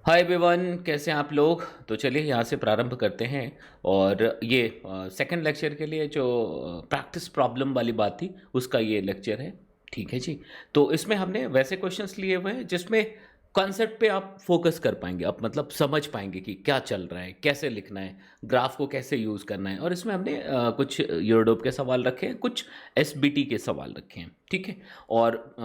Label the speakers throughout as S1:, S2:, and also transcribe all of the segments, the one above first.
S1: Hi everyone, कैसे हैं आप लोग। तो चलिए यहाँ से प्रारंभ करते हैं। और ये सेकंड लेक्चर के लिए जो प्रैक्टिस प्रॉब्लम वाली बात थी उसका ये लेक्चर है। ठीक है जी। तो इसमें हमने वैसे क्वेश्चंस लिए हुए हैं जिसमें कॉन्सेप्ट पे आप फोकस कर पाएंगे, आप मतलब समझ पाएंगे कि क्या चल रहा है, कैसे लिखना है, ग्राफ को कैसे यूज़ करना है। और इसमें हमने कुछ यूरोडोप के सवाल रखे हैं, कुछ एसबीटी के सवाल रखे हैं। ठीक है। और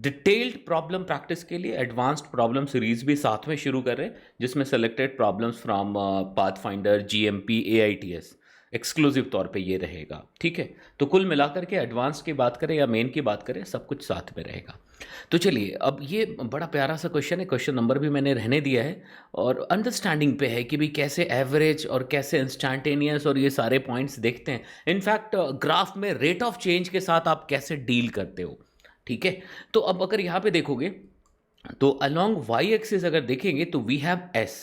S1: डिटेल्ड प्रॉब्लम प्रैक्टिस के लिए एडवांस्ड प्रॉब्लम सीरीज भी साथ में शुरू कर रहे हैं, जिसमें selected problems from pathfinder, GMP, AITS exclusive तौर पे ये रहेगा। ठीक है। तो कुल मिलाकर के एडवांस की बात करें या मेन की बात करें, सब कुछ साथ में रहेगा। तो चलिए, अब ये बड़ा प्यारा सा क्वेश्चन है, क्वेश्चन नंबर भी मैंने रहने दिया है। और अंडरस्टैंडिंग पे है कि भाई कैसे एवरेज और कैसे इंस्टेंटेनियस और ये सारे पॉइंट्स देखते हैं। इनफैक्ट ग्राफ में रेट ऑफ चेंज के साथ आप कैसे डील करते हो। ठीक है। तो अब अगर यहाँ पे देखोगे तो अलोंग वाई एक्सिस अगर देखेंगे तो वी हैव एस,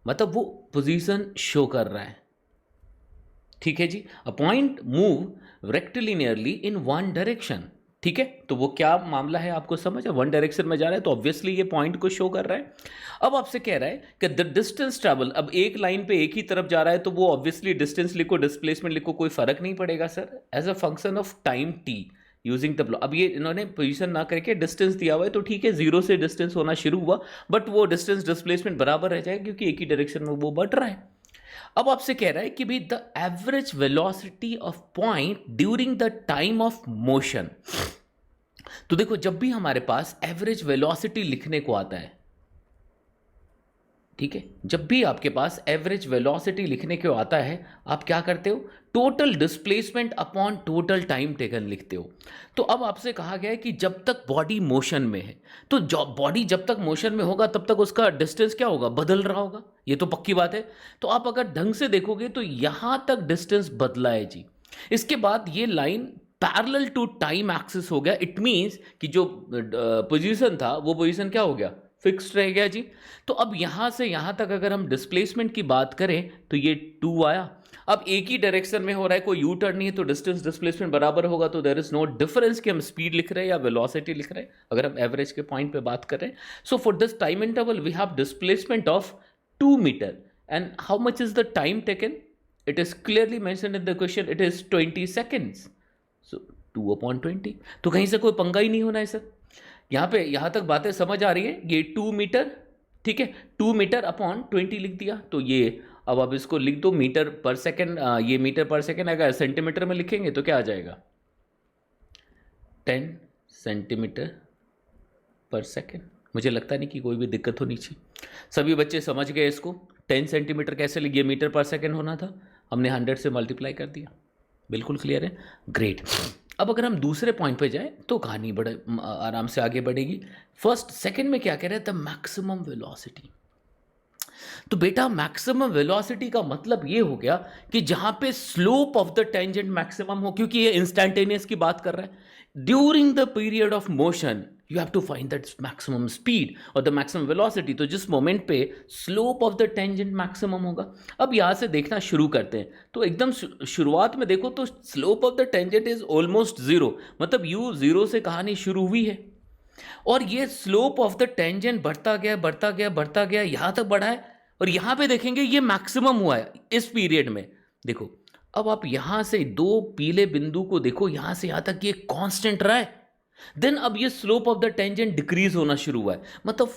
S1: मतलब वो पोजीशन शो कर रहा है। ठीक है जी। A point move rectilinearly in one direction. ठीक है। तो वो क्या मामला है आपको समझ है, वन डायरेक्शन में जा रहा है तो ऑब्वियसली ये पॉइंट को शो कर रहा है। अब आपसे कह रहा है कि द डिस्टेंस ट्रेवल, अब एक लाइन पे एक ही तरफ जा रहा है तो वो ऑब्वियसली डिस्टेंस लिखो, डिस्प्लेसमेंट लिखो, कोई फर्क नहीं पड़ेगा sir, as a function of time T using the. अब ये इन्होंने पोजीशन ना करके डिस्टेंस दिया हुआ है तो ठीक है, जीरो से डिस्टेंस होना शुरू हुआ, बट वो डिस्टेंस डिस्प्लेसमेंट बराबर रह जाएगा क्योंकि एक ही डायरेक्शन में वो बढ़ रहा है। अब आपसे कह रहा है कि भाई the average velocity of point during the time of motion. तो देखो, जब भी हमारे पास एवरेज वेलोसिटी लिखने को आता है, ठीक है, जब भी आपके पास एवरेज वेलोसिटी लिखने को आता है, आप क्या करते हो, total displacement upon total time taken लिखते हो। तो अब आपसे कहा गया है कि जब तक बॉडी मोशन में है, तो बॉडी जब तक मोशन में होगा तब तक उसका डिस्टेंस क्या होगा, बदल रहा होगा, ये तो पक्की बात है। तो आप अगर ढंग से देखोगे तो यहां तक डिस्टेंस बदला है जी। इसके बाद ये line parallel to time axis हो गया। इट मींस कि जो पोजीशन था वो पोजीशन क्या हो गया, फिक्स्ड रह गया जी। तो अब यहां से यहां तक अगर हम डिस्प्लेसमेंट की बात करें तो ये 2 आया। अब एक ही डायरेक्शन में हो रहा है, कोई यू टर्न नहीं है, तो डिस्टेंस डिस्प्लेसमेंट बराबर होगा। तो देयर इज नो डिफरेंस कि हम स्पीड लिख रहे हैं या वेलोसिटी लिख रहे हैं, अगर हम एवरेज के पॉइंट पे बात कर रहे हैं। So for this time interval we have displacement of 2 metre and how much is the time taken, it is clearly mentioned in the question, it is 20 seconds. So 2/20। तो कहीं से कोई पंगा ही नहीं होना है सर। यहाँ पे यहाँ तक बातें समझ आ रही है। ये 2 मीटर, ठीक है, 2 मीटर/20 लिख दिया। तो ये अब आप इसको लिख दो मीटर पर सेकेंड, ये मीटर पर सेकेंड अगर सेंटीमीटर में लिखेंगे तो क्या आ जाएगा, 10 सेंटीमीटर पर सेकेंड। मुझे लगता नहीं कि कोई भी दिक्कत होनी चाहिए, सभी बच्चे समझ गए इसको। 10 सेंटीमीटर कैसे लिखिए, मीटर पर सेकेंड होना था, हमने 100 से मल्टीप्लाई कर दिया। बिल्कुल क्लियर है, ग्रेट। अब अगर हम दूसरे पॉइंट पे जाएं तो कहानी बड़े आराम से आगे बढ़ेगी। फर्स्ट सेकंड में क्या कह रहे हैं, द मैक्सिमम वेलोसिटी। तो बेटा मैक्सिमम वेलोसिटी का मतलब ये हो गया कि जहां पे slope of the tangent maximum हो, क्योंकि ये इंस्टेंटेनियस की बात कर रहा है। During the period of motion you have to find that maximum speed और द मैक्सिमम वेलोसिटी। तो जिस मोमेंट पे slope of the tangent maximum होगा। अब यहां से देखना शुरू करते हैं तो एकदम शुरुआत में देखो तो slope of the tangent is almost zero, मतलब यू जीरो से कहानी शुरू हुई है और ये स्लोप ऑफ द टेंजेंट बढ़ता गया बढ़ता गया बढ़ता गया, यहां तक बढ़ा है। और यहां पे देखेंगे ये मैक्सिमम हुआ है इस पीरियड में। देखो, अब आप यहां से दो पीले बिंदु को देखो, यहां से यहां तक ये कांस्टेंट रहा है। देन अब ये slope of the tangent decrease होना शुरू हुआ है, मतलब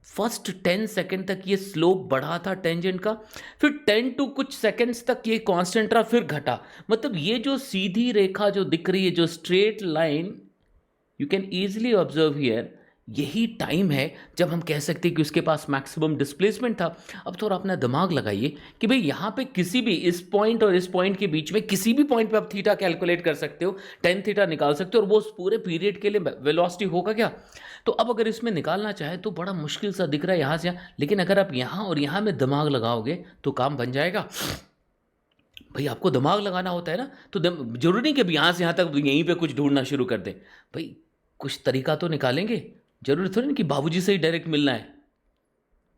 S1: फर्स्ट 10 सेकेंड तक ये स्लोप बढ़ा था टेंजेंट का, फिर 10 टू कुछ सेकेंड्स तक ये कांस्टेंट रहा, फिर घटा। मतलब ये जो सीधी रेखा जो दिख रही है, जो straight line, you can easily observe here, यही टाइम है जब हम कह सकते हैं कि उसके पास मैक्सिमम डिस्प्लेसमेंट था। अब थोड़ा अपना दिमाग लगाइए कि भाई यहाँ पे किसी भी इस पॉइंट और इस पॉइंट के बीच में किसी भी पॉइंट पे आप थीटा कैलकुलेट कर सकते हो, टेन थीटा निकाल सकते हो और वो उस पूरे पीरियड के लिए वेलोसिटी होगा क्या। तो अब अगर इसमें निकालना चाहे तो बड़ा मुश्किल सा दिख रहा है यहाँ से यहाँ, लेकिन अगर आप यहाँ और यहाँ में दिमाग लगाओगे तो काम बन जाएगा। भाई आपको दिमाग लगाना होता है ना, तो जरूरी नहीं कि अब यहाँ से यहाँ तक यहीं पे कुछ ढूंढना शुरू कर दें। भाई कुछ तरीका तो निकालेंगे, जरूरी थोड़ी ना कि बाबूजी से ही डायरेक्ट मिलना है।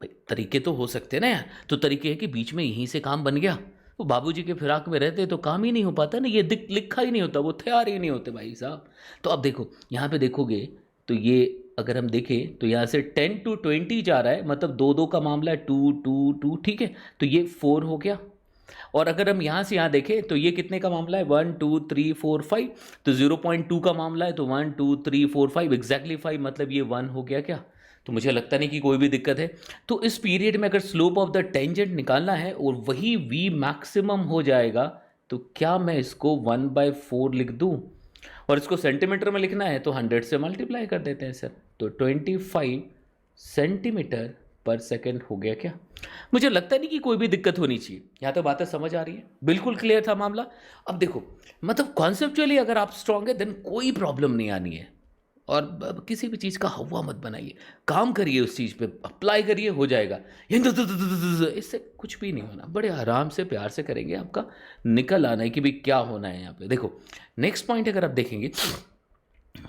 S1: भाई तरीके तो हो सकते हैं ना यार। तो तरीके है कि बीच में यहीं से काम बन गया, वो बाबूजी के फिराक में रहते तो काम ही नहीं हो पाता ना, ये दिख लिखा ही नहीं होता, वो तैयार ही नहीं होते भाई साहब। तो अब देखो यहाँ पे देखोगे तो ये अगर हम देखें तो यहाँ से 10 to 20 जा रहा है, मतलब 2 का मामला है, 2 2 2, ठीक है, तो ये 4 हो गया। और अगर हम यहाँ से यहाँ देखें तो ये कितने का मामला है, 1 2 3 4 5, तो 0.2 का मामला है, तो 1 2 3 4 5, एग्जैक्टली 5, मतलब ये 1 हो गया क्या। तो मुझे लगता नहीं कि कोई भी दिक्कत है। तो इस पीरियड में अगर स्लोप ऑफ द टेंजेंट निकालना है और वही v मैक्सिमम हो जाएगा, तो क्या मैं इसको 1/4 लिख दूँ, और इसको सेंटीमीटर में लिखना है तो 100 से मल्टीप्लाई कर देते हैं सर, तो 25 सेंटीमीटर पर सेकेंड हो गया क्या। मुझे लगता नहीं कि कोई भी दिक्कत होनी चाहिए। यहाँ तो बातें समझ आ रही है, बिल्कुल क्लियर था मामला। अब देखो, मतलब कॉन्सेप्चुअली अगर आप स्ट्रांग है देन कोई प्रॉब्लम नहीं आनी है, और किसी भी चीज़ का हवा मत बनाइए, काम करिए, उस चीज़ पे अप्लाई करिए, हो जाएगा। इससे कुछ भी नहीं होना, बड़े आराम से प्यार से करेंगे, आपका निकल आना है कि भाई क्या होना है यहाँ पे। देखो नेक्स्ट पॉइंट अगर आप देखेंगे,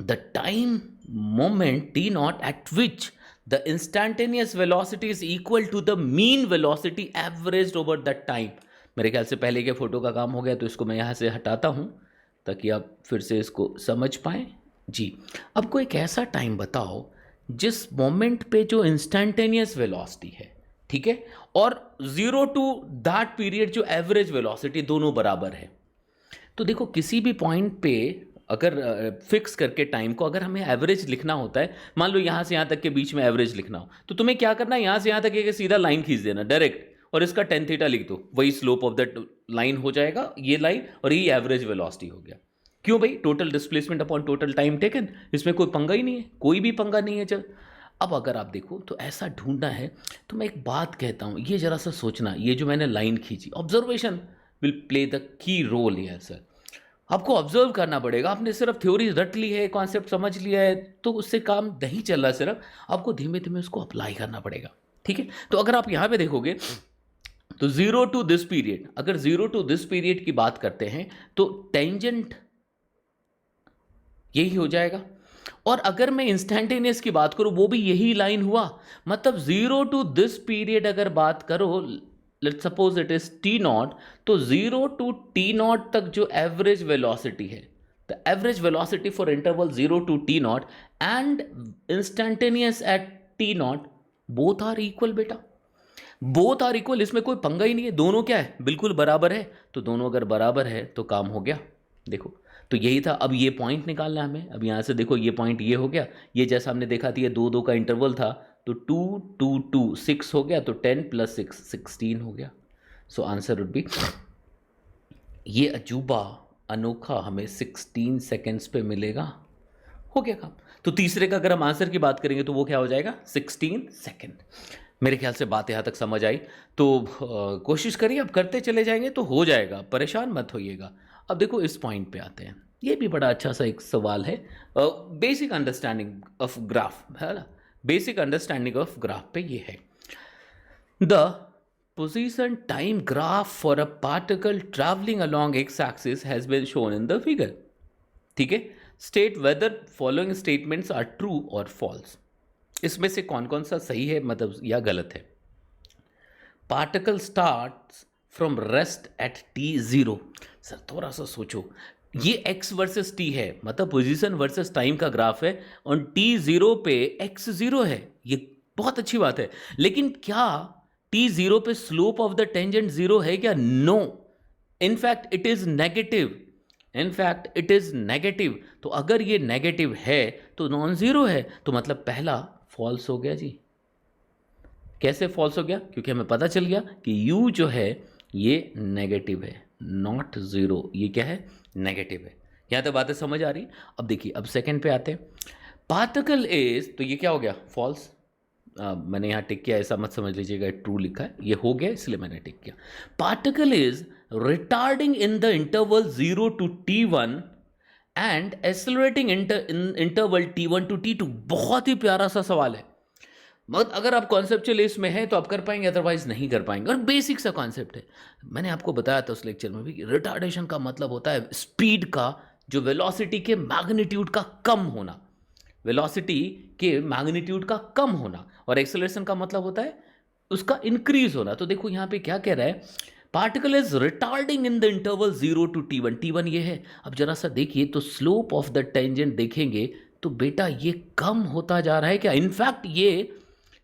S1: the time moment T naught at which the instantaneous velocity is equal to the mean velocity average over the time. मेरे ख्याल से पहले के फोटो का काम हो गया, तो इसको मैं यहाँ से हटाता हूँ ताकि आप फिर से इसको समझ पाएँ जी। अब कोई एक ऐसा टाइम बताओ जिस मोमेंट पे जो इंस्टैंटेनियस वेलोसिटी है, ठीक है, और 0 टू दैट पीरियड जो एवरेज वेलोसिटी, दोनों बराबर है। तो देखो किसी भी पॉइंट पे अगर फिक्स करके टाइम को अगर हमें एवरेज लिखना होता है, मान लो यहाँ से यहाँ तक के बीच में एवरेज लिखना हो, तो तुम्हें क्या करना है, यहाँ से यहाँ तक एक सीधा लाइन खींच देना डायरेक्ट, और इसका tan थीटा लिख दो, वही स्लोप ऑफ दैट लाइन हो जाएगा, ये लाइन, और ये एवरेज वेलोसिटी हो गया। क्यों भाई, total displacement upon total time taken, इसमें कोई पंगा ही नहीं है, कोई भी पंगा नहीं है। चल अब अगर आप देखो तो ऐसा ढूंढना है, तो मैं एक बात कहता हूँ, ये जरा सा सोचना, ये जो मैंने लाइन खींची, observation will play the key role here sir. आपको ऑब्जर्व करना पड़ेगा। आपने सिर्फ थ्योरी रट ली है, कॉन्सेप्ट समझ लिया है, तो उससे काम नहीं चल रहा, सिर्फ आपको धीमे धीमे उसको अप्लाई करना पड़ेगा, ठीक है। तो अगर आप यहाँ पे देखोगे तो 0 टू दिस पीरियड, अगर 0 टू दिस पीरियड की बात करते हैं तो टेंजेंट यही हो जाएगा, और अगर मैं इंस्टैंटेनियस की बात करूं वो भी यही लाइन हुआ, मतलब 0 टू दिस पीरियड अगर बात करो, let's suppose it is T naught, तो 0 टू टी नॉट तक जो एवरेज वेलोसिटी है, the average velocity for interval 0 to T naught and instantaneous at T naught, both are equal बेटा, बोथ आर इक्वल, इसमें कोई पंगा ही नहीं है, दोनों क्या है, बिल्कुल बराबर है। तो दोनों अगर बराबर है तो काम हो गया। देखो तो यही था। अब ये पॉइंट निकालना है हमें। अब यहाँ से देखो ये पॉइंट ये हो गया, ये जैसा हमने देखा था, ये 2 का इंटरवल था, तो 2 2 2 6 हो गया, तो 10 + 6 16 हो गया। सो आंसर वुड बी, ये अजूबा अनोखा हमें 16 सेकेंड्स पे मिलेगा। हो गया काम। तो तीसरे का अगर हम आंसर की बात करेंगे तो वो क्या हो जाएगा, 16 सेकेंड। मेरे ख्याल से बात यहाँ तक समझ आई, तो कोशिश करिए, अब करते चले जाएंगे तो हो जाएगा, परेशान मत होइएगा। अब देखो इस पॉइंट पे आते हैं, ये भी बड़ा अच्छा सा एक सवाल है, बेसिक अंडरस्टैंडिंग ऑफ ग्राफ है ना, बेसिक अंडरस्टैंडिंग ऑफ ग्राफ पे ये है, the position time graph for a particle travelling along x axis has been shown in the figure, ठीक है। State whether following statements are true और false. इसमें से कौन कौन सा सही है, मतलब या गलत है। Particle starts from rest at t0। Sir थोड़ा सा सोचो, ये x वर्सेस t है, मतलब पोजीशन वर्सेस टाइम का ग्राफ है, और t0 पे x0 है, ये बहुत अच्छी बात है। लेकिन क्या t0 पे स्लोप ऑफ द टेंजेंट 0 है क्या? No, in fact it is negative, in fact it is negative. तो अगर ये नेगेटिव है तो नॉन जीरो है, तो मतलब पहला फॉल्स हो गया जी। कैसे फॉल्स हो गया? क्योंकि हमें पता चल गया कि u जो है ये नेगेटिव है, नॉट जीरो, ये क्या है, नेगेटिव है। यहाँ तक बातें समझ आ रही। अब देखिए, अब सेकंड पे आते हैं, पार्टिकल इज, तो ये क्या हो गया, फॉल्स। मैंने यहाँ टिक किया, ऐसा मत समझ लीजिएगा ट्रू लिखा है, ये हो गया इसलिए मैंने टिक किया। Particle is retarding in the interval 0 to t1 and accelerating interval t1 to t2। बहुत ही प्यारा सा सवाल है, मगर अगर आप कॉन्सेप्चुअलिस्ट में हैं तो आप कर पाएंगे, अदरवाइज नहीं कर पाएंगे। और बेसिक सा कॉन्सेप्ट है, मैंने आपको बताया था उस लेक्चर में भी, रिटार्डेशन का मतलब होता है स्पीड का जो वेलोसिटी के मैग्नीट्यूड का कम होना, वेलोसिटी के मैग्नीट्यूड का कम होना, और एक्सेलरेशन का मतलब होता है उसका इंक्रीज होना। तो देखो यहाँ पे क्या कह रहा है, particle is retarding in the interval 0 to t1, t1 ये है। अब जरा सा देखिए तो स्लोप ऑफ द टेंजेंट देखेंगे तो बेटा ये कम होता जा रहा है क्या? इनफैक्ट ये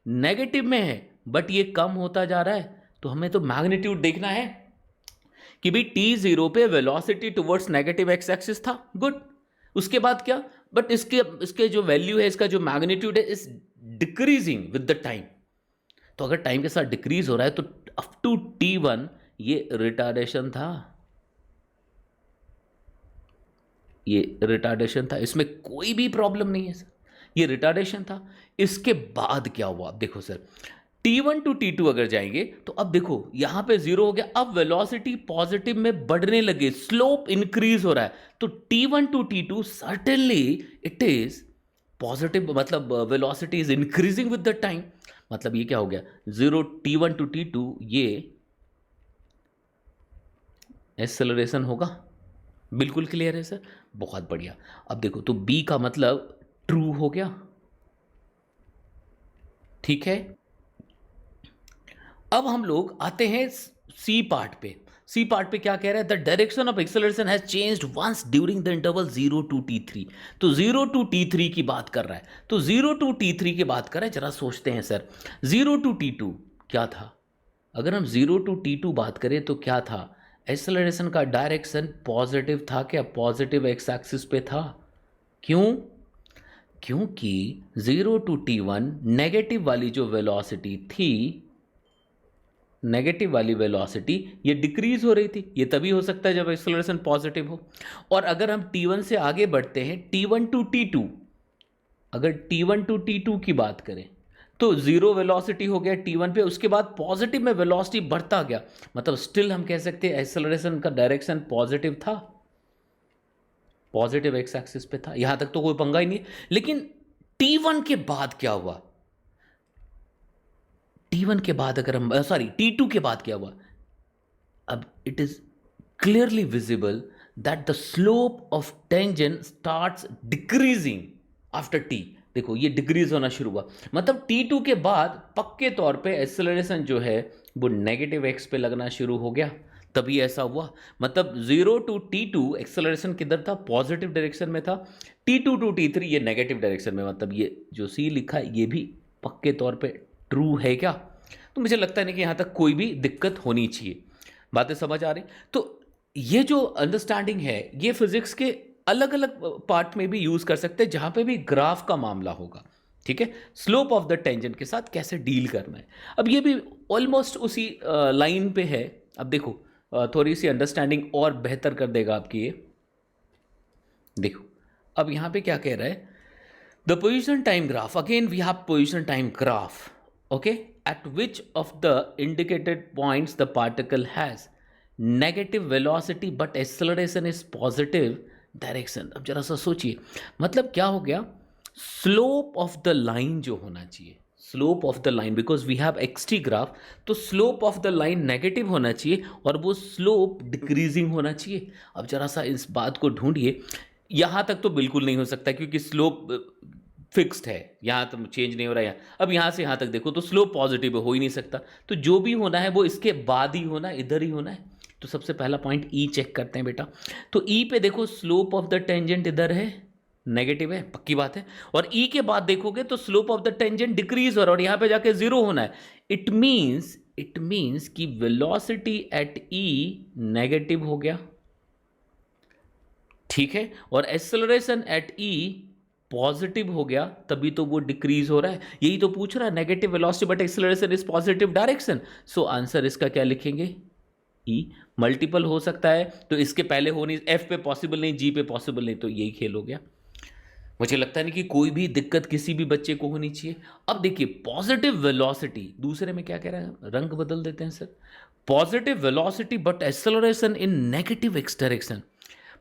S1: नेगेटिव में है बट ये कम होता जा रहा है। तो हमें तो मैग्नीट्यूड देखना है कि भाई t0 पे velocity towards negative x axis था, गुड। उसके बाद क्या? बट इसके जो वैल्यू है, इसका जो मैग्नीट्यूड है, is decreasing with the time. तो अगर टाइम के साथ डिक्रीज हो रहा है तो अप टू t1 ये रिटार्डेशन था, ये रिटार्डेशन था, इसमें कोई भी प्रॉब्लम नहीं है सर, ये रिटार्डेशन था। इसके बाद क्या हुआ? अब देखो सर, T1 टू T2 अगर जाएंगे तो अब देखो यहां पे जीरो हो गया, अब वेलोसिटी पॉजिटिव में बढ़ने लगे, स्लोप इंक्रीज हो रहा है। तो T1 to T2 certainly it is positive, मतलब velocity is increasing with the time. मतलब ये क्या हो गया, जीरो T1 टू T2 ये एक्सेलरेशन होगा। बिल्कुल क्लियर है सर, बहुत बढ़िया। अब देखो तो B का मतलब ट्रू हो गया, ठीक है। अब हम लोग आते हैं सी पार्ट पे। सी पार्ट पे क्या कह रहा है? The direction of acceleration has changed once during the interval 0 to t3। तो 0 टू t3 की बात कर रहा है, तो 0 टू t3 की बात कर रहा है। जरा सोचते हैं सर, 0 टू t2 क्या था? अगर हम 0 टू t2 बात करें तो क्या था? एक्सेलरेशन का डायरेक्शन पॉजिटिव था क्या? पॉजिटिव एक्स एक्सिस पे था। क्यों? क्योंकि 0 टू t1 नेगेटिव वाली जो वेलोसिटी थी, नेगेटिव वाली वेलोसिटी ये डिक्रीज हो रही थी। ये तभी हो सकता है जब एक्सेलरेशन पॉजिटिव हो। और अगर हम t1 से आगे बढ़ते हैं, t1 टू t2, अगर t1 टू t2 की बात करें तो जीरो वेलोसिटी हो गया t1 पे, उसके बाद पॉजिटिव में वेलोसिटी बढ़ता गया, मतलब स्टिल हम कह सकते हैं एक्सेलरेशन का डायरेक्शन पॉजिटिव था, पॉजिटिव एक्स एक्सिस पे था। यहां तक तो कोई पंगा ही नहीं। लेकिन t1 के बाद क्या हुआ? T1 के बाद अगर हम T2 के बाद क्या हुआ? अब it is clearly visible that the slope of tangent starts decreasing after T। देखो ये डिक्रीज होना शुरू हुआ, मतलब T2 के बाद पक्के तौर पे एक्सेलरेशन जो है वो नेगेटिव एक्स पे लगना शुरू हो गया, तभी ऐसा हुआ। मतलब 0 टू T2 एक्सेलरेशन किधर था? पॉजिटिव डायरेक्शन में था। T2 टू T3 ये नेगेटिव डायरेक्शन में। मतलब ये जो सी लिखा है ये भी पक्के तौर पे ट्रू है क्या? तो मुझे लगता नहीं कि यहां तक कोई भी दिक्कत होनी चाहिए। बातें समझ आ रही? तो ये जो अंडरस्टैंडिंग है ये फिजिक्स के अलग अलग पार्ट में भी यूज कर सकते हैं, जहां पे भी ग्राफ का मामला होगा, ठीक है। स्लोप ऑफ द टेंजेंट के साथ कैसे डील करना है, अब ये भी ऑलमोस्ट उसी लाइन पे है। अब देखो थोड़ी सी अंडरस्टैंडिंग और बेहतर कर देगा आपकी ये। देखो अब यहां पे क्या कह रहा है? The position time graph, again we have position time graph, okay, at which of the indicated points the particle has negative velocity but acceleration is positive direction। अब जरा सा सोचिए, मतलब क्या हो गया? स्लोप ऑफ द लाइन जो होना चाहिए, slope of the line, because we have XT graph, तो slope of the line negative होना चाहिए और वो स्लोप डिक्रीजिंग होना चाहिए। अब जरा सा इस बात को ढूंढिए। यहां तक तो बिल्कुल नहीं हो सकता क्योंकि स्लोप फिक्स्ड है, यहाँ तो चेंज नहीं हो रहा है। अब यहाँ से यहाँ तक देखो तो स्लोप पॉजिटिव हो ही नहीं सकता, तो जो भी होना है वो इसके बाद ही होना है, इधर ही होना है। तो सबसे पहला पॉइंट ई चेक करते हैं बेटा। तो ई पे देखो स्लोप ऑफ द टेंजेंट इधर है, नेगेटिव है, पक्की बात है। और ई के बाद देखोगे तो slope of the tangent decrease हो रहा है और यहाँ पे जाके जीरो होना है। इट मीन्स कि वेलोसिटी एट ई नेगेटिव हो गया, ठीक है, और एक्सेलरेशन एट ई पॉजिटिव हो गया, तभी तो वो डिक्रीज हो रहा है। यही तो पूछ रहा है, negative velocity but acceleration is positive direction. So answer इसका क्या लिखेंगे? ई। मल्टीपल हो सकता है तो इसके पहले हो नहीं, एफ पे पॉसिबल नहीं, जी पे पॉसिबल नहीं, तो यही खेल हो गया। मुझे लगता नहीं कि कोई भी दिक्कत किसी भी बच्चे को होनी चाहिए। अब देखिए पॉजिटिव वेलोसिटी, दूसरे में क्या कह रहा है, रंग बदल देते हैं sir. Positive velocity but acceleration in negative x direction,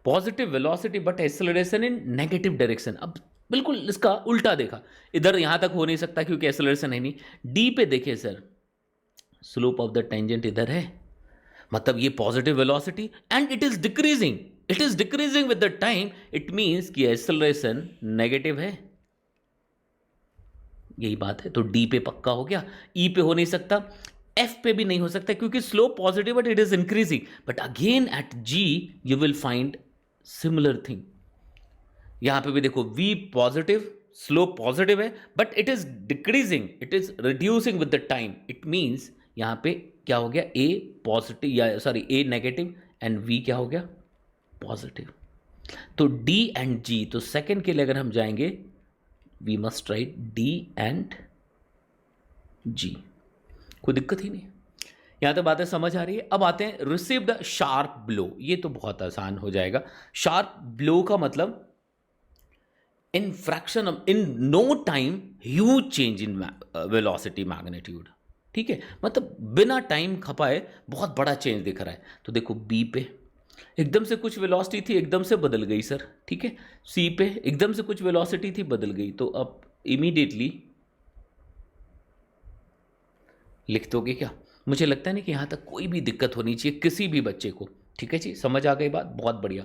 S1: positive velocity but acceleration in negative direction. अब बिल्कुल इसका उल्टा देखा, इधर यहां तक हो नहीं सकता क्योंकि एक्सेलरेशन है नहीं। डी पे देखिए sir, slope of the tangent इधर है, मतलब ये positive velocity and it is decreasing with the time, it means कि एक्सेलरेशन नेगेटिव है, यही बात है। तो डी पे पक्का हो गया, ई पे हो नहीं सकता, एफ पे भी नहीं हो सकता क्योंकि slope positive but it is increasing. But again at G you will find similar thing. यहां पे भी देखो v पॉजिटिव, स्लोप पॉजिटिव है, but it is decreasing, it is reducing with the time. It means यहां पे क्या हो गया, a पॉजिटिव या sorry a negative and v क्या हो गया, पॉजिटिव। तो d एंड g, तो सेकंड के लिए अगर हम जाएंगे we must write d and g, कोई दिक्कत ही नहीं। यहां तक बातें समझ आ रही है। अब आते हैं रिसीव्ड शार्प ब्लो, ये तो बहुत आसान हो जाएगा। शार्प ब्लो का मतलब in fraction of in no time huge change in velocity magnitude, ठीक है, मतलब बिना टाइम खपाए बहुत बड़ा चेंज दिख रहा है। तो देखो बी पे एकदम से कुछ वेलोसिटी थी, एकदम से बदल गई सर, ठीक है। सी पे एकदम से कुछ वेलोसिटी थी, बदल गई। तो अब इमीडिएटली लिख दोगे क्या? मुझे लगता है ना कि यहाँ तक कोई भी दिक्कत होनी चाहिए किसी भी बच्चे को, ठीक है जी, समझ आ गई बात, बहुत बढ़िया।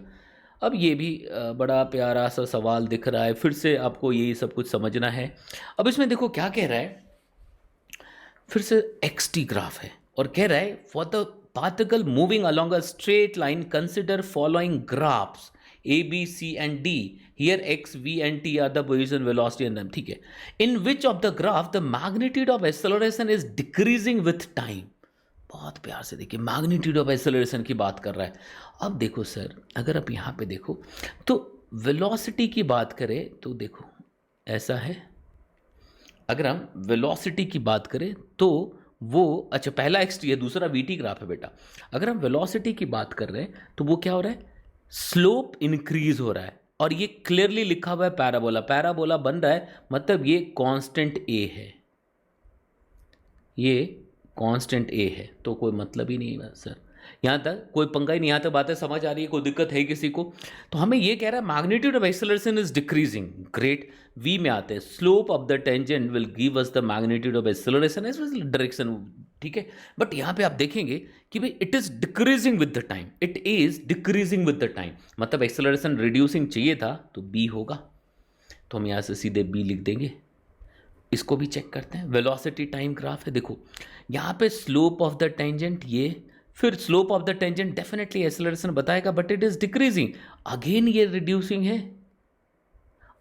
S1: अब ये भी बड़ा प्यारा सा सवाल दिख रहा है, फिर से आपको यही सब कुछ समझना है। अब इसमें देखो क्या कह रहा है, फिर से एक्स टी ग्राफ है और कह रहा है for the particle moving along a straight line consider following graphs A B C and D, here X V and T are the position velocity and, ठीक है, in which of the graph the magnitude of acceleration is decreasing with time. बहुत प्यार से देखिए, magnitude of acceleration की बात कर रहा है। अब देखो सर, अगर आप यहाँ पे देखो तो वेलोसिटी की बात करें तो देखो ऐसा है, अगर हम वेलोसिटी की बात करें तो वो, अच्छा पहला एक्स टी है, दूसरा वी टी ग्राफ है बेटा। अगर हम वेलोसिटी की बात कर रहे हैं तो वो क्या हो रहा है, स्लोप इंक्रीज हो रहा है, और ये क्लियरली लिखा हुआ है पैराबोला, पैराबोला बन रहा है, मतलब ये कांस्टेंट ए है, ये कांस्टेंट ए है, तो कोई मतलब ही नहीं है सर, यहाँ तक कोई पंगा ही नहीं। यहाँ तक बातें समझ आ रही है, कोई दिक्कत है किसी को? तो हमें ये कह रहा है magnitude of acceleration is decreasing, great. V में आते हैं, slope of the tangent will give us the magnitude of acceleration as well direction, ठीक है। बट यहाँ पे आप देखेंगे कि भाई it is decreasing with the time, it is decreasing with the time, मतलब एक्सेलरेशन रिड्यूसिंग चाहिए था तो बी होगा, तो हम यहाँ से सीधे बी लिख देंगे। इसको भी चेक करते हैं, वेलोसिटी टाइम ग्राफ है, देखो यहाँ पे स्लोप ऑफ द टेंजेंट ये, फिर slope of the tangent definitely acceleration बताएगा, but it is decreasing, again ये रिड्यूसिंग है,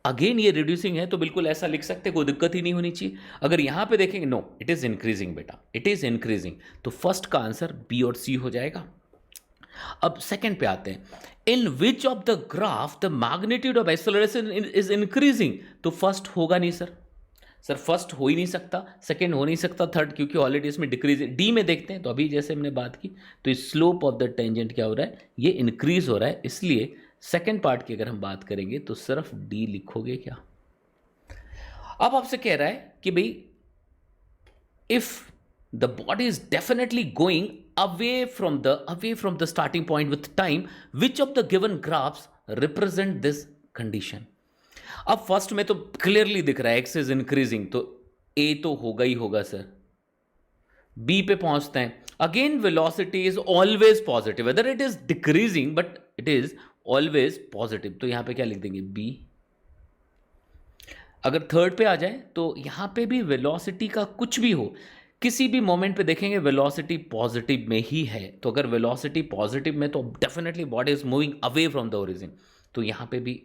S1: अगेन ये रिड्यूसिंग है, तो बिल्कुल ऐसा लिख सकते, कोई दिक्कत ही नहीं होनी चाहिए। अगर यहां पे देखेंगे, नो इट इज इंक्रीजिंग बेटा, इट इज इंक्रीजिंग, तो फर्स्ट का आंसर बी और सी हो जाएगा। अब सेकंड पे आते हैं, in which of the graph the magnitude of acceleration is increasing, तो फर्स्ट होगा नहीं सर, सर फर्स्ट हो ही नहीं सकता, सेकंड हो नहीं सकता, थर्ड क्योंकि ऑलरेडी इसमें डिक्रीज, डी में देखते हैं तो अभी जैसे हमने बात की, तो स्लोप ऑफ द टेंजेंट क्या हो रहा है, ये इंक्रीज हो रहा है, इसलिए सेकंड पार्ट की अगर हम बात करेंगे तो सिर्फ डी लिखोगे क्या। अब आपसे कह रहा है कि भाई if the body is definitely going away from the starting point with time, which of the given graphs represent this condition। अब फर्स्ट में तो क्लियरली दिख रहा है एक्स इज इंक्रीजिंग, तो ए तो होगा ही होगा सर। बी पे पहुंचते हैं, again velocity is always positive, whether it is decreasing but it is always positive, तो यहां पे क्या लिख देंगे, बी। अगर थर्ड पे आ जाए तो यहां पे भी वेलोसिटी का कुछ भी हो, किसी भी मोमेंट पे देखेंगे वेलोसिटी पॉजिटिव में ही है, तो अगर वेलोसिटी पॉजिटिव में तो definitely body is moving away from the origin, तो यहां पे भी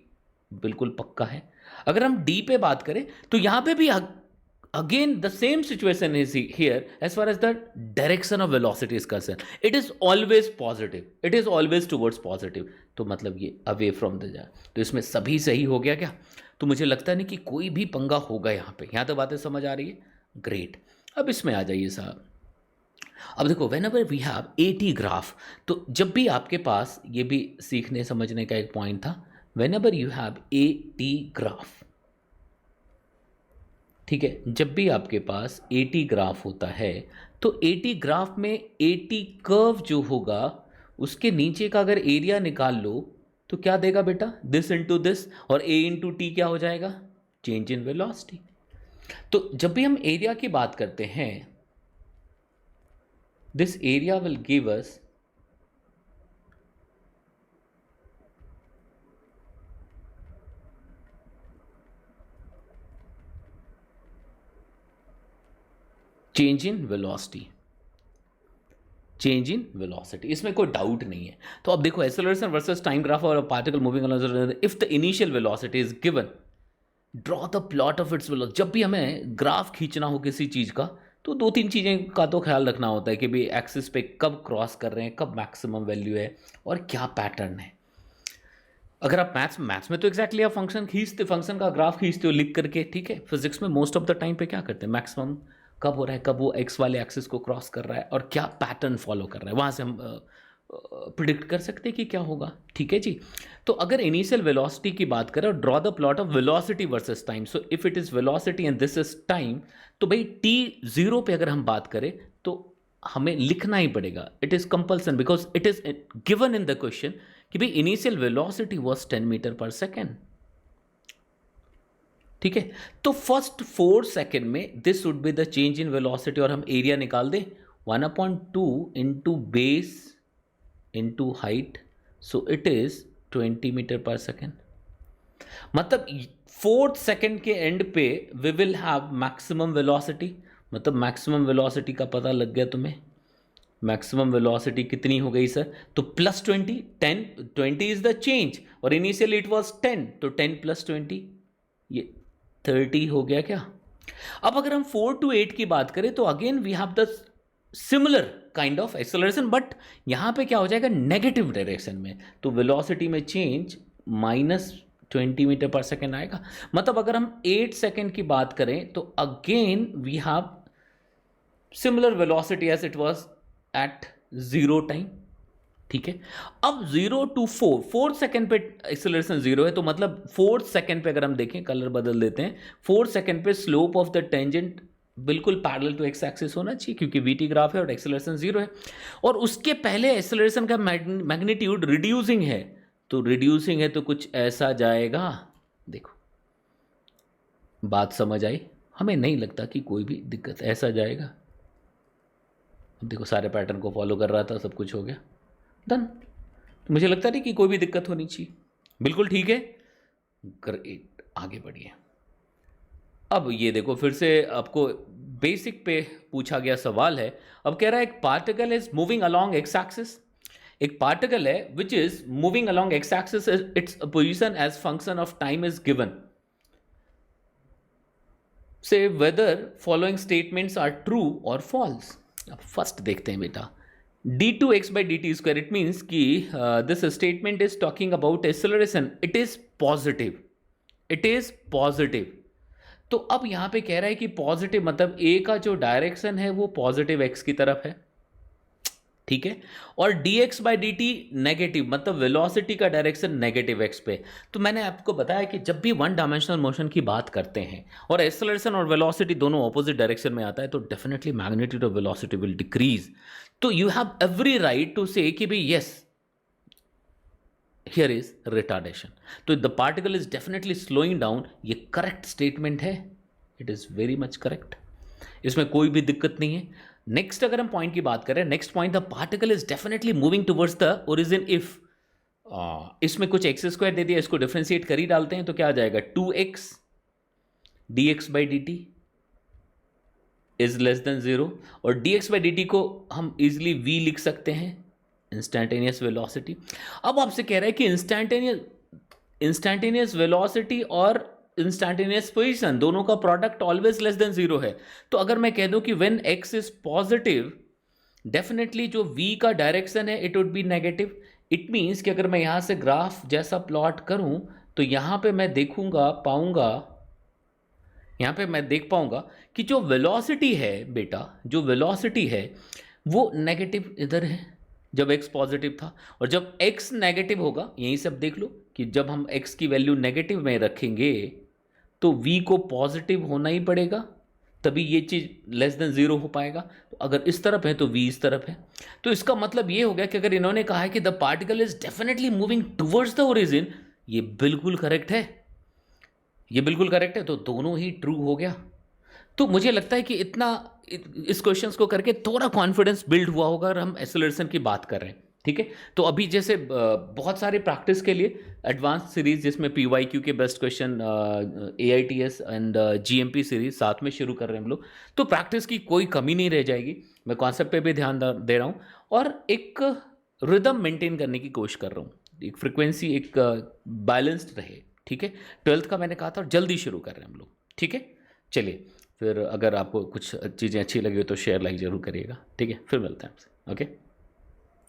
S1: बिल्कुल पक्का है। अगर हम डी पे बात करें तो यहां पे भी again the same situation is here as far as the direction of velocity is concern, it is always positive, it is always towards positive, तो मतलब ये अवे फ्रॉम द जा, तो इसमें सभी सही हो गया क्या? तो मुझे लगता नहीं कि कोई भी पंगा होगा यहाँ पे, यहाँ तो बातें समझ आ रही है, ग्रेट। अब इसमें आ जाइए साहब, अब देखो whenever we have a T graph, तो जब भी आपके पास, ये भी सीखने समझने का एक पॉइंट था, when ever you have a T graph, ठीक है, जब भी आपके पास ए टी ग्राफ होता है तो ए टी ग्राफ में ए टी कर्व जो होगा उसके नीचे का अगर एरिया निकाल लो तो क्या देगा बेटा, दिस इंटू दिस, और ए इंटू टी क्या हो जाएगा, चेंज इन वेलोसिटी। तो जब भी हम एरिया की बात करते हैं, this area will give us change in velocity. Change in velocity, इसमें कोई डाउट नहीं है। तो अब देखो एक्सेलरेशन वर्सेस टाइम ग्राफ और particle moving along, if the initial velocity is given draw the plot of its velocity. जब भी हमें ग्राफ खींचना हो किसी चीज़ का तो दो तीन चीज़ें का तो ख्याल रखना होता है कि भाई एक्सिस पे कब क्रॉस कर रहे हैं, कब मैक्सिमम वैल्यू है और क्या पैटर्न है। अगर आप मैथ्स में तो एग्जैक्टली आप फंक्शन खींचते, फंक्शन का ग्राफ खींचते हो लिख करके, ठीक है। फिजिक्स में मोस्ट ऑफ द टाइम पे क्या करते हैं, मैक्सिमम कब हो रहा है, कब वो एक्स वाले एक्सिस को क्रॉस कर रहा है और क्या पैटर्न फॉलो कर रहा है, वहाँ से हम प्रिडिक्ट कर सकते हैं कि क्या होगा, ठीक है जी। तो अगर इनिशियल वेलोसिटी की बात करें और draw the plot of velocity versus time, so if it is velocity and this is time, तो भाई t0 पे अगर हम बात करें तो हमें लिखना ही पड़ेगा, it is compulsion because it is given in the question कि भाई initial velocity was 10 metre per second, ठीक है। तो फर्स्ट 4 सेकेंड में this would be the change in velocity, और हम एरिया निकाल दें 1/2 into base into height, so it is 20 metre per second. मतलब 4th सेकेंड के एंड पे we will have maximum velocity, मतलब मैक्सिमम वेलोसिटी का पता लग गया तुम्हें। मैक्सिमम वेलोसिटी कितनी हो गई सर, तो +20, 10, 20 इज द चेंज और इनिशियली इट वाज 10, तो 10 + 20 ये 30 हो गया क्या। अब अगर हम 4 to 8 की बात करें तो again we have the similar kind of acceleration, but यहां पे क्या हो जाएगा, नेगेटिव डायरेक्शन में, तो वेलोसिटी में चेंज -20 मीटर पर सेकेंड आएगा। मतलब अगर हम 8 सेकेंड की बात करें तो again we have similar velocity as it was at 0 time, ठीक है। अब 0 to 4, 4 सेकेंड पे एक्सेलरेशन 0 है, तो मतलब 4 सेकेंड पे अगर हम देखें, कलर बदल देते हैं, 4 सेकेंड पे स्लोप ऑफ द टेंजेंट बिल्कुल पैरेलल टू एक्स एक्सिस होना चाहिए क्योंकि वीटी ग्राफ है और एक्सेलरेशन 0 है। और उसके पहले एक्सेलरेशन का मैग्नीट्यूड रिड्यूसिंग है, तो रिड्यूसिंग है तो कुछ ऐसा जाएगा। देखो बात समझ आई, हमें नहीं लगता कि कोई भी दिक्कत, ऐसा जाएगा। अब देखो सारे पैटर्न को फॉलो कर रहा था, सब कुछ हो गया डन। तो मुझे लगता नहीं कि कोई भी दिक्कत होनी चाहिए, बिल्कुल ठीक है, ग्रेट, आगे बढ़िए। अब ये देखो फिर से आपको बेसिक पे पूछा गया सवाल है। अब कह रहा है एक particle is moving along x axis, एक पार्टिकल है which is moving along x axis, its position as function of time is given, say whether following statements are true और फॉल्स। अब फर्स्ट देखते हैं बेटा, d2x/dt², इट मीन्स कि this statement is talking about acceleration, it is positive, it is positive. तो अब यहां पे कह रहा है कि पॉजिटिव मतलब ए का जो डायरेक्शन है वो पॉजिटिव एक्स की तरफ है, ठीक है, और dx/dt नेगेटिव मतलब वेलोसिटी का डायरेक्शन नेगेटिव एक्स पे। तो मैंने आपको बताया कि जब भी वन डायमेंशनल मोशन की बात करते हैं और एक्सेलरेशन और वेलोसिटी दोनों ऑपोजिट डायरेक्शन में आता है तो definitely magnitude of velocity will decrease. तो you have every right to say कि भाई यस हियर इज रिटार्डेशन, तो the particle is definitely slowing down, ये करेक्ट स्टेटमेंट है, it is very much correct, इसमें कोई भी दिक्कत नहीं है। नेक्स्ट अगर हम पॉइंट की बात करें, next point, the particle is definitely moving towards the origin if, इसमें कुछ x² दे दिया, इसको डिफरेंशिएट कर ही डालते हैं तो क्या आ जाएगा, 2x dx/dt is less than 0, और dx/dt को हम इजिली v लिख सकते हैं, इंस्टैंटेनियस वेलोसिटी। अब आपसे कह रहा है कि इंस्टैंटेनियस वेलोसिटी और इंस्टैंटेनियस पोजीशन दोनों का प्रोडक्ट ऑलवेज लेस देन 0 है। तो अगर मैं कह दूं कि when x is positive definitely जो v का डायरेक्शन है it would be negative. It means कि अगर मैं यहां से ग्राफ जैसा प्लॉट करूं तो यहां पे मैं देख पाऊंगा कि जो वेलोसिटी है बेटा, जो वेलोसिटी है वो नेगेटिव इधर है जब x पॉजिटिव था, और जब x नेगेटिव होगा, यहीं से अब देख लो कि जब हम x की वैल्यू नेगेटिव में रखेंगे तो v को पॉजिटिव होना ही पड़ेगा, तभी ये चीज़ लेस देन 0 हो पाएगा। तो अगर इस तरफ है तो v इस तरफ है, तो इसका मतलब ये हो गया कि अगर इन्होंने कहा है कि the particle is definitely moving towards the origin, ये बिल्कुल करेक्ट है, ये बिल्कुल करेक्ट है, तो दोनों ही ट्रू हो गया। तो मुझे लगता है कि इतना इस क्वेश्चंस को करके थोड़ा कॉन्फिडेंस बिल्ड हुआ होगा अगर हम एक्सेलरेशन की बात कर रहे हैं, ठीक है। तो अभी जैसे बहुत सारे प्रैक्टिस के लिए एडवांस सीरीज जिसमें PYQ के best question, AITS and GMP series साथ में शुरू कर रहे हैं हम लोग, तो प्रैक्टिस की कोई कमी नहीं रह जाएगी। मैं कॉन्सेप्ट पे भी ध्यान दे रहा हूँ और एक रिदम मेंटेन करने की कोशिश कर रहा हूँ, एक फ्रिक्वेंसी एक बैलेंस्ड रहे। ठीक है, 12th का मैंने कहा था और जल्दी शुरू कर रहे हैं हम लोग। ठीक है, चलिए फिर अगर आपको कुछ चीज़ें अच्छी लगी हो तो शेयर लाइक ज़रूर करिएगा। ठीक है, फिर मिलते हैं आपसे। ओके।